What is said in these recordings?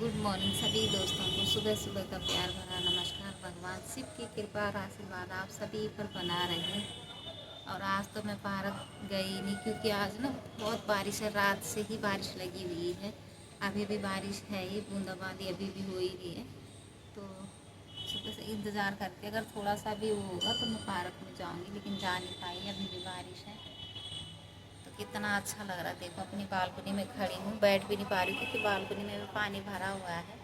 Good morning सभी दोस्तों को सुबह सुबह का प्यार भरा नमस्कार। भगवान शिव की कृपा और आशीर्वाद आप सभी पर बना रहे। और आज तो मैं पार्क गई नहीं क्योंकि आज ना बहुत बारिश है, रात से ही बारिश लगी हुई है। अभी भी बारिश है, ये बूंदाबांदी अभी भी हो ही रही है। तो सुबह से इंतज़ार करके अगर थोड़ा सा भी वो होगा तो मैं पार्क में जाऊँगी, लेकिन जा नहीं पाई, अभी भी बारिश है। तो कितना अच्छा लग रहा है, देखो अपनी बालकनी में खड़ी हूँ, बैठ भी नहीं पा रही क्योंकि बालकनी में पानी भरा हुआ है।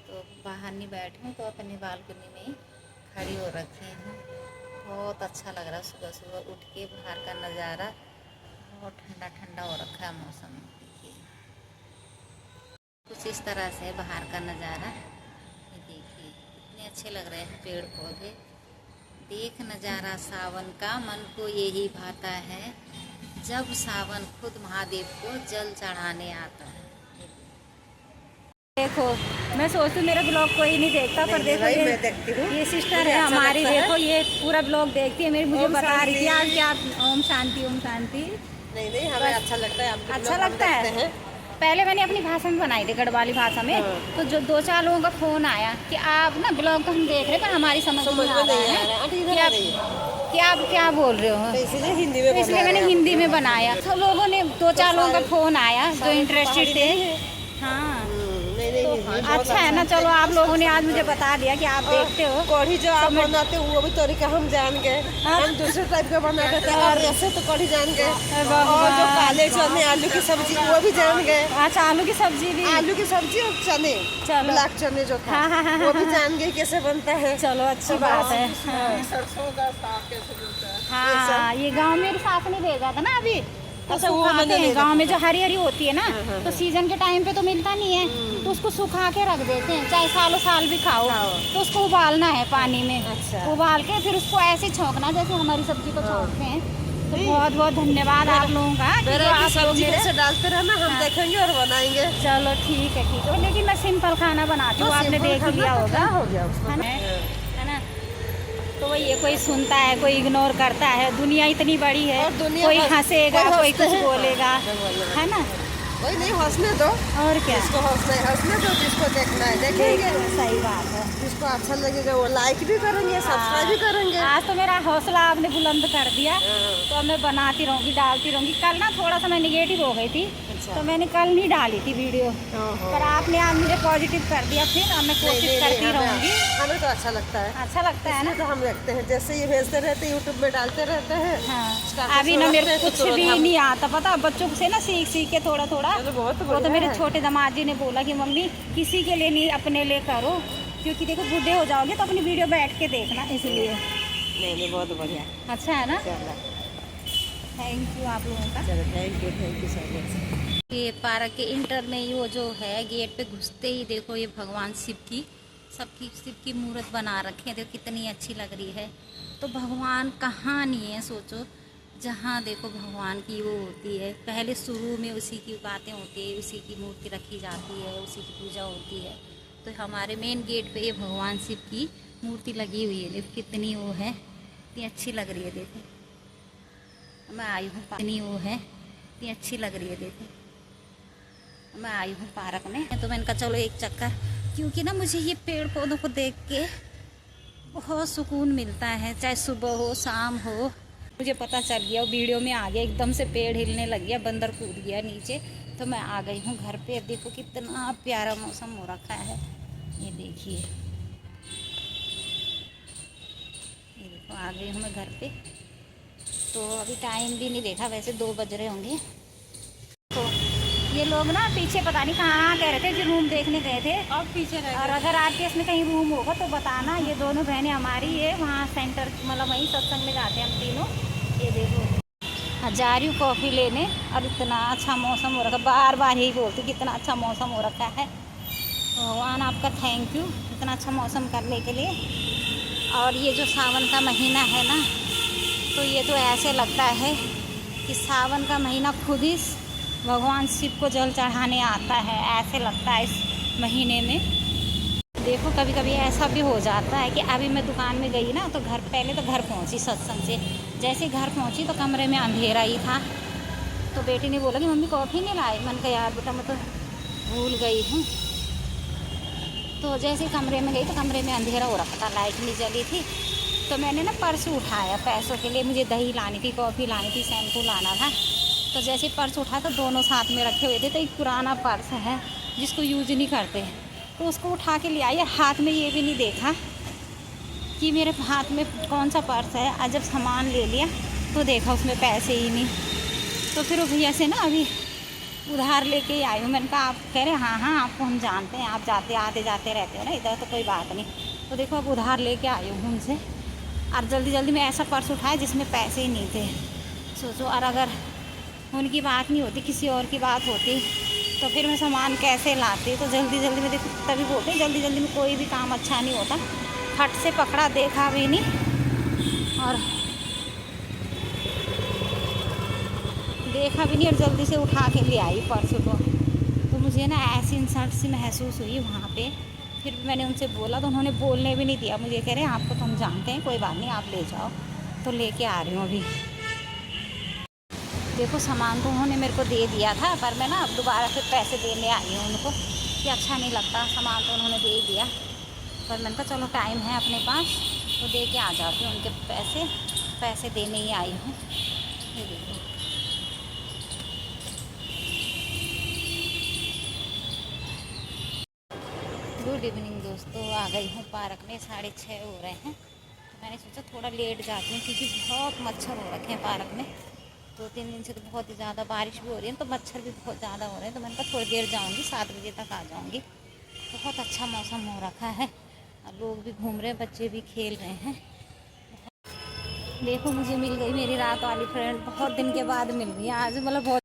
तो बाहर नहीं बैठी हूँ तो अपनी बालकनी में ही खड़ी हो रखी हूँ। बहुत अच्छा लग रहा है सुबह सुबह उठ के बाहर का नज़ारा। बहुत ठंडा ठंडा हो रखा है मौसम, देखिए कुछ इस तरह से बाहर का नज़ारा। ये देखिए कितने अच्छे लग रहे हैं पेड़ पौधे। देख नज़ारा सावन का मन को यही भाता है, जब सावन खुद महादेव को जल चढ़ाने आता है। देखो मैं सोचती हूँ मेरा ब्लॉग कोई नहीं देखता, पर देखो मैं देखती हूँ। ये सिस्टर है हमारी, देखो ये पूरा ब्लॉग देखती है मेरी, मुझे बता रही थी आज क्या ओम शांति ओम शांति। नहीं हमें अच्छा लगता है, अच्छा लगता है। पहले मैंने अपनी भाषा में बनाई थी, गढ़वाली भाषा में। तो जो 2-4 लोगों का फ़ोन आया कि आप ना ब्लॉग को हम देख रहे हैं पर हमारी समझ में नहीं आ रहा है कि आप क्या बोल रहे हो, इसलिए हिंदी में, इसलिए मैंने हिंदी में बनाया। तो लोगों ने 2-4 लोगों का फ़ोन आया जो इंटरेस्टेड थे। हाँ तो अच्छा है ना, चलो आप लोगों ने आज मुझे बता दिया कि आप देखते हो। कढ़ी जो आप बनाते हो वो भी तरीका हम जान गए, हम दूसरे टाइप का बनाते थे और ऐसे तो कढ़ी जान गए। और जो काले चने आलू की सब्जी वो भी जान गए। अच्छा आलू की सब्जी भी, आलू की सब्जी और चने, ब्लैक चने जो था वो भी जान गए कैसे बनता है। चलो अच्छी बात है। सरसों का साग कैसे बनता है। हाँ ये गांव में साथ नहीं भेजा था ना अभी, तो अच्छा, वो सुखाते हैं गांव में जो हरी हरी होती है ना, तो हाँ। सीजन के टाइम पे तो मिलता नहीं है, तो उसको सुखा के रख देते हैं, चाहे सालों साल भी खाओ। तो उसको उबालना है पानी में। अच्छा। उबाल के फिर उसको ऐसे छोंकना जैसे हमारी सब्जी को छोंकते हैं। तो बहुत बहुत धन्यवाद आप लोगों का कि जो आप लोग सब्जी मेरे कैसे डालते रहना, हम देखेंगे और बनाएंगे। चलो ठीक है। लेकिन मैं सिंपल खाना बनाती हूँ, आपने देख ही लिया होगा, हो गया उसमें। है ना। तो वही है, कोई सुनता है कोई इग्नोर करता है, दुनिया इतनी बड़ी है, कोई हंसेगा कोई कुछ बोलेगा, है ना। कोई नहीं, हंसने दो। और क्या, जिसको हंसने दो, जिसको देखना है देखेंगे। सही बात है। जिसको अच्छा लगेगा वो लाइक भी करेंगे, सब्सक्राइब भी करेंगे। आज तो मेरा हौसला आपने बुलंद कर दिया, तो अब मैं बनाती रहूँगी, डालती रहूँगी। कल ना थोड़ा सा मैं निगेटिव हो गई थी, तो मैंने कल नहीं डाली थी वीडियो, पर आपने आज मुझे पॉजिटिव कर दिया। फिर अब मैं कोशिश करती रहूँगी। हमें तो अच्छा लगता है, अच्छा लगता है ना, तो हम देखते हैं जैसे ये भेजते रहते हैं, यूट्यूब में डालते रहते हैं। हाँ अभी ना मेरे को कुछ भी नहीं आता, पता बच्चों से ना सीख के थोड़ा थोड़ा। वो तो मेरे छोटे दामाद जी ने बोला कि मम्मी किसी के लिए नहीं अपने लिए करो, क्योंकि देखो बूढ़े हो जाओगे तो अपनी वीडियो बैठ के देखना, इसलिए। नहीं बहुत बढ़िया, अच्छा है ना। थैंक यू आप लोगों का। Thank you so much. ये पार्क के इंटर में ही वो जो है गेट पे घुसते ही देखो ये भगवान शिव की शिव की मूर्त बना रखे हैं, देखो कितनी अच्छी लग रही है। तो भगवान कहाँ नहीं है, सोचो, जहाँ देखो भगवान की वो होती है, पहले शुरू में उसी की बातें होती है, उसी की मूर्ति रखी जाती है, उसी की पूजा होती है। तो हमारे मेन गेट पे ये भगवान शिव की मूर्ति लगी हुई है, देखो कितनी वो है, इतनी अच्छी लग रही है। देखो मैं आई हूँ, इतनी वो है, इतनी अच्छी लग रही है। देखो मैं आई हूँ पार्क में, तो मैंने कहा चलो एक चक्कर, क्योंकि ना मुझे ये पेड़ पौधों को देख के बहुत सुकून मिलता है, चाहे सुबह हो शाम हो। मुझे पता चल गया, वीडियो में आ गया, एकदम से पेड़ हिलने लग गया, बंदर कूद गया नीचे, तो मैं आ गई हूँ घर पे। अब देखो कितना प्यारा मौसम हो रखा है, ये देखिए, ये देखो आ गई हूँ मैं घर पे। तो अभी टाइम भी नहीं देखा, वैसे 2 बज रहे होंगे। तो ये लोग ना पीछे पता नहीं कहाँ कह रहे थे कि रूम देखने गए थे, और पीछे और अगर आपके इसमें कहीं रूम होगा तो बताना। ये दोनों बहनें हमारी है, वहाँ सेंटर मतलब वहीं सत्संग में जाते हैं हम तीनों। ये देखो जा रही हूँ कॉफ़ी लेने, और इतना अच्छा मौसम हो रखा, बार बार यही बोलती कितना अच्छा मौसम हो रखा है। भगवान आपका थैंक यू इतना अच्छा मौसम करने के लिए। और ये जो सावन का महीना है ना, तो ये तो ऐसे लगता है कि सावन का महीना खुद ही भगवान शिव को जल चढ़ाने आता है, ऐसे लगता है इस महीने में। देखो कभी कभी ऐसा भी हो जाता है कि अभी मैं दुकान में गई ना, तो पहले तो घर पहुंची सत्संग से, जैसे घर पहुंची तो कमरे में अंधेरा ही था। तो बेटी ने बोला कि मम्मी कॉफ़ी नहीं लाई। मैंने कहा यार बेटा मैं तो भूल गई हूँ। तो जैसे कमरे में गई तो कमरे में अंधेरा हो रखा था, लाइट नहीं जली थी। तो मैंने ना पर्स उठाया पैसों के लिए, मुझे दही लानी थी, कॉफ़ी लानी थी, शैम्पू लाना था। तो जैसे पर्स उठाया तो दोनों साथ में रखे हुए थे। तो एक पुराना पर्स है जिसको यूज नहीं करते, तो उसको उठा के ले आई। हाथ में ये भी नहीं देखा कि मेरे हाथ में कौन सा पर्स है। और जब सामान ले लिया तो देखा उसमें पैसे ही नहीं। तो फिर वो भैया से ना अभी उधार लेके ही आई हूँ। मैंने कहा, आप कह रहे हाँ हाँ आपको हम जानते हैं, आप जाते आते जाते रहते हो ना इधर, तो कोई बात नहीं। तो देखो अब उधार लेके आई हूँ उनसे। और जल्दी जल्दी में ऐसा पर्स उठाया जिसमें पैसे ही नहीं थे। सोचो, और अगर उनकी बात नहीं होती, किसी और की बात होती, तो फिर मैं सामान कैसे लाती। तो जल्दी जल्दी में देखो, तभी बोलते जल्दी जल्दी में कोई भी काम अच्छा नहीं होता। फट से पकड़ा, देखा भी नहीं और और जल्दी से उठा के ले आई पर्स को। तो मुझे ना ऐसी इंसल्ट सी महसूस हुई वहाँ पे। फिर मैंने उनसे बोला तो उन्होंने बोलने भी नहीं दिया मुझे। कह रहे हैं आपको तो हम जानते हैं, कोई बात नहीं, आप ले जाओ। तो लेके आ रही हूँ अभी। देखो सामान तो उन्होंने मेरे को दे दिया था, पर मैं ना अब दोबारा फिर पैसे देने आई हूँ उनको कि अच्छा नहीं लगता। सामान तो उन्होंने दे ही दिया, पर मैंने कहा चलो टाइम है अपने पास तो दे के आ जाती हूँ उनके पैसे देने ही आई हूँ। ये देखो, गुड इवनिंग दोस्तों। आ गई हूँ पार्क में, 6:30 हो रहे हैं। तो मैंने सोचा थोड़ा लेट जाती हूँ क्योंकि बहुत मच्छर हो रखे हैं पार्क में। 2-3 दिन से तो बहुत ही ज़्यादा बारिश भी हो रही है, तो मच्छर भी बहुत ज़्यादा हो रहे हैं। तो मैंने कहा थोड़ी देर जाऊँगी, 7 बजे तक आ जाऊँगी। बहुत अच्छा मौसम हो रखा है और लोग भी घूम रहे हैं, बच्चे भी खेल रहे हैं। देखो मुझे मिल गई मेरी रात वाली फ्रेंड, बहुत दिन के बाद मिल गई आज, मतलब बहुत